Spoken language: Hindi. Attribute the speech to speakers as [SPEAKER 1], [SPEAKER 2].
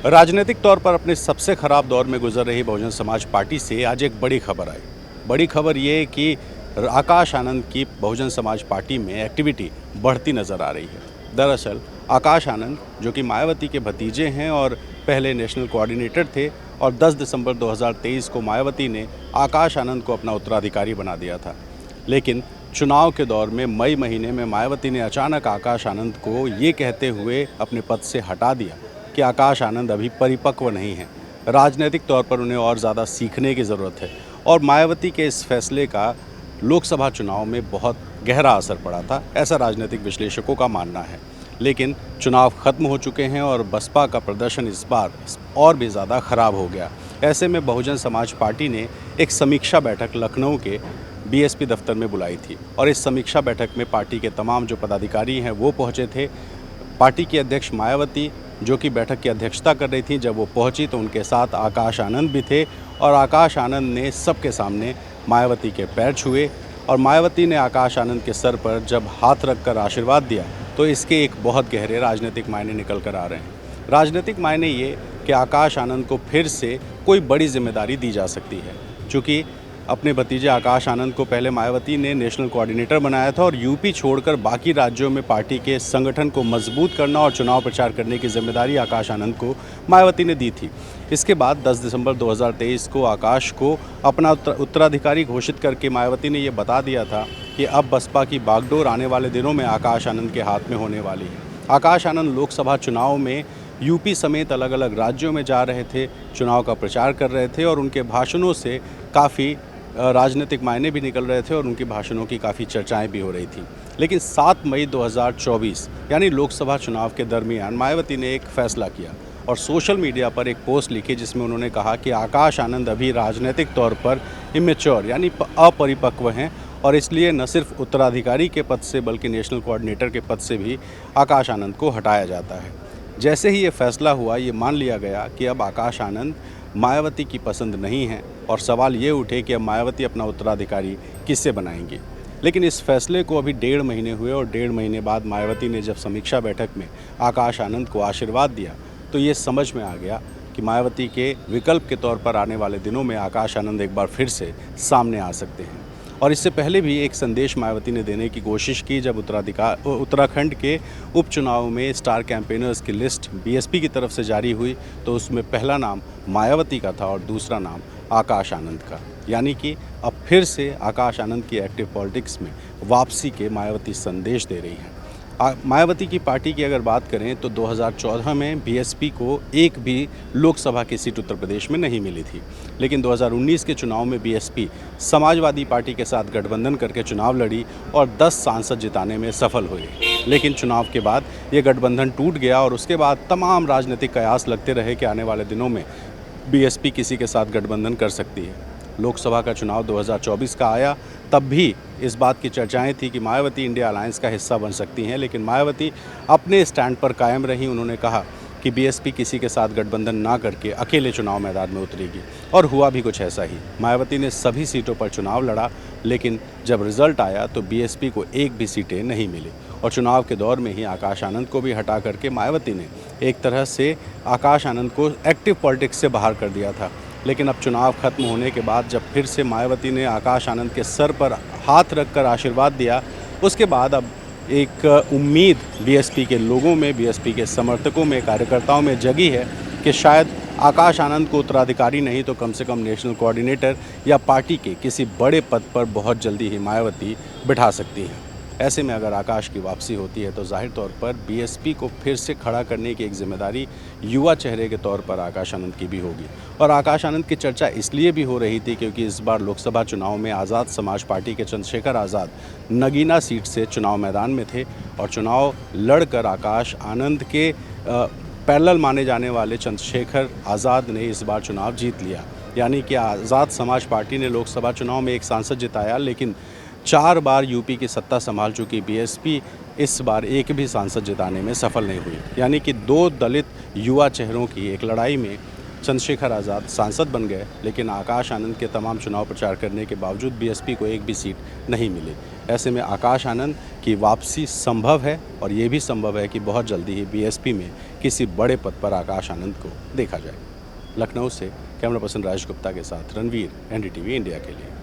[SPEAKER 1] राजनीतिक तौर पर अपने सबसे खराब दौर में गुजर रही बहुजन समाज पार्टी से आज एक बड़ी खबर आई। बड़ी खबर ये कि आकाश आनंद की बहुजन समाज पार्टी में एक्टिविटी बढ़ती नज़र आ रही है। दरअसल आकाश आनंद, जो कि मायावती के भतीजे हैं और पहले नेशनल कोऑर्डिनेटर थे, और 10 दिसंबर 2023 को मायावती ने आकाश आनंद को अपना उत्तराधिकारी बना दिया था। लेकिन चुनाव के दौर में मई महीने में मायावती ने अचानक आकाश आनंद को ये कहते हुए अपने पद से हटा दिया कि आकाश आनंद अभी परिपक्व नहीं हैं, राजनीतिक तौर पर उन्हें और ज़्यादा सीखने की ज़रूरत है। और मायावती के इस फैसले का लोकसभा चुनाव में बहुत गहरा असर पड़ा था, ऐसा राजनीतिक विश्लेषकों का मानना है। लेकिन चुनाव खत्म हो चुके हैं और बसपा का प्रदर्शन इस बार और भी ज़्यादा ख़राब हो गया। ऐसे में बहुजन समाज पार्टी ने एक समीक्षा बैठक लखनऊ के बीएसपी दफ्तर में बुलाई थी, और इस समीक्षा बैठक में पार्टी के तमाम जो पदाधिकारी हैं वो पहुंचे थे। पार्टी की अध्यक्ष मायावती, जो कि बैठक की अध्यक्षता कर रही थी, जब वो पहुंची तो उनके साथ आकाश आनंद भी थे, और आकाश आनंद ने सबके सामने मायावती के पैर छुए, और मायावती ने आकाश आनंद के सर पर जब हाथ रखकर आशीर्वाद दिया तो इसके एक बहुत गहरे राजनीतिक मायने निकल कर आ रहे हैं। राजनीतिक मायने ये कि आकाश आनंद को फिर से कोई बड़ी जिम्मेदारी दी जा सकती है, क्योंकि अपने भतीजे आकाश आनंद को पहले मायावती ने नेशनल कोऑर्डिनेटर बनाया था, और यूपी छोड़कर बाकी राज्यों में पार्टी के संगठन को मजबूत करना और चुनाव प्रचार करने की जिम्मेदारी आकाश आनंद को मायावती ने दी थी। इसके बाद 10 दिसंबर 2023 को आकाश को अपना उत्तराधिकारी घोषित करके मायावती ने ये बता दिया था कि अब बसपा की बागडोर आने वाले दिनों में आकाश आनंद के हाथ में होने वाली है। आकाश आनंद लोकसभा चुनाव में यूपी समेत अलग अलग राज्यों में जा रहे थे, चुनाव का प्रचार कर रहे थे, और उनके भाषणों से काफ़ी राजनीतिक मायने भी निकल रहे थे और उनके भाषणों की काफ़ी चर्चाएं भी हो रही थी। लेकिन 7 मई 2024 यानी लोकसभा चुनाव के दरमियान मायावती ने एक फ़ैसला किया और सोशल मीडिया पर एक पोस्ट लिखी, जिसमें उन्होंने कहा कि आकाश आनंद अभी राजनीतिक तौर पर इमेच्योर यानी अपरिपक्व हैं, और इसलिए न सिर्फ उत्तराधिकारी के पद से बल्कि नेशनल कोऑर्डिनेटर के पद से भी आकाश आनंद को हटाया जाता है। जैसे ही ये फैसला हुआ, ये मान लिया गया कि अब आकाश आनंद मायावती की पसंद नहीं है, और सवाल ये उठे कि अब मायावती अपना उत्तराधिकारी किससे बनाएंगी। लेकिन इस फैसले को अभी 1.5 महीने हुए, और 1.5 महीने बाद मायावती ने जब समीक्षा बैठक में आकाश आनंद को आशीर्वाद दिया तो ये समझ में आ गया कि मायावती के विकल्प के तौर पर आने वाले दिनों में आकाश आनंद एक बार फिर से सामने आ सकते हैं। और इससे पहले भी एक संदेश मायावती ने देने की कोशिश की, जब उत्तराखंड के उपचुनाव में स्टार कैंपेनर्स की लिस्ट बीएसपी की तरफ से जारी हुई, तो उसमें पहला नाम मायावती का था और दूसरा नाम आकाश आनंद का। यानी कि अब फिर से आकाश आनंद की एक्टिव पॉलिटिक्स में वापसी के मायावती संदेश दे रही हैं। मायावती की पार्टी की अगर बात करें तो 2014 में बीएसपी को एक भी लोकसभा की सीट उत्तर प्रदेश में नहीं मिली थी, लेकिन 2019 के चुनाव में बीएसपी समाजवादी पार्टी के साथ गठबंधन करके चुनाव लड़ी और 10 सांसद जिताने में सफल हुई। लेकिन चुनाव के बाद ये गठबंधन टूट गया, और उसके बाद तमाम राजनीतिक कयास लगते रहे कि आने वाले दिनों में बीएसपी किसी के साथ गठबंधन कर सकती है। लोकसभा का चुनाव 2024 का आया, तब भी इस बात की चर्चाएं थी कि मायावती इंडिया अलायंस का हिस्सा बन सकती हैं, लेकिन मायावती अपने स्टैंड पर कायम रही। उन्होंने कहा कि बीएसपी किसी के साथ गठबंधन ना करके अकेले चुनाव मैदान में उतरेगी, और हुआ भी कुछ ऐसा ही। मायावती ने सभी सीटों पर चुनाव लड़ा, लेकिन जब रिजल्ट आया तो बीएसपी को एक भी सीटें नहीं मिली, और चुनाव के दौर में ही आकाश आनंद को भी हटा करके मायावती ने एक तरह से आकाश आनंद को एक्टिव पॉलिटिक्स से बाहर कर दिया था। लेकिन अब चुनाव खत्म होने के बाद जब फिर से मायावती ने आकाश आनंद के सर पर हाथ रखकर आशीर्वाद दिया, उसके बाद अब एक उम्मीद बीएसपी के लोगों में, बीएसपी के समर्थकों में, कार्यकर्ताओं में जगी है कि शायद आकाश आनंद को उत्तराधिकारी नहीं तो कम से कम नेशनल कोऑर्डिनेटर या पार्टी के किसी बड़े पद पर बहुत जल्दी ही मायावती बिठा सकती हैं। ऐसे में अगर आकाश की वापसी होती है तो जाहिर तौर पर बीएसपी को फिर से खड़ा करने की एक जिम्मेदारी युवा चेहरे के तौर पर आकाश आनंद की भी होगी। और आकाश आनंद की चर्चा इसलिए भी हो रही थी क्योंकि इस बार लोकसभा चुनाव में आज़ाद समाज पार्टी के चंद्रशेखर आज़ाद नगीना सीट से चुनाव मैदान में थे, और चुनाव लड़कर आकाश आनंद के पैरेलल माने जाने वाले चंद्रशेखर आज़ाद ने इस बार चुनाव जीत लिया। यानी कि आज़ाद समाज पार्टी ने लोकसभा चुनाव में एक सांसद जिताया, लेकिन 4 बार यूपी की सत्ता संभाल चुकी बीएसपी इस बार एक भी सांसद जिताने में सफल नहीं हुई। यानी कि 2 दलित युवा चेहरों की एक लड़ाई में चंद्रशेखर आज़ाद सांसद बन गए, लेकिन आकाश आनंद के तमाम चुनाव प्रचार करने के बावजूद बीएसपी को एक भी सीट नहीं मिली। ऐसे में आकाश आनंद की वापसी संभव है और ये भी संभव है कि बहुत जल्दी ही बीएसपी में किसी बड़े पद पर आकाश आनंद को देखा जाए। लखनऊ से कैमरा पर्सन राजेश गुप्ता के साथ रणवीर, एनडीटीवी इंडिया के लिए।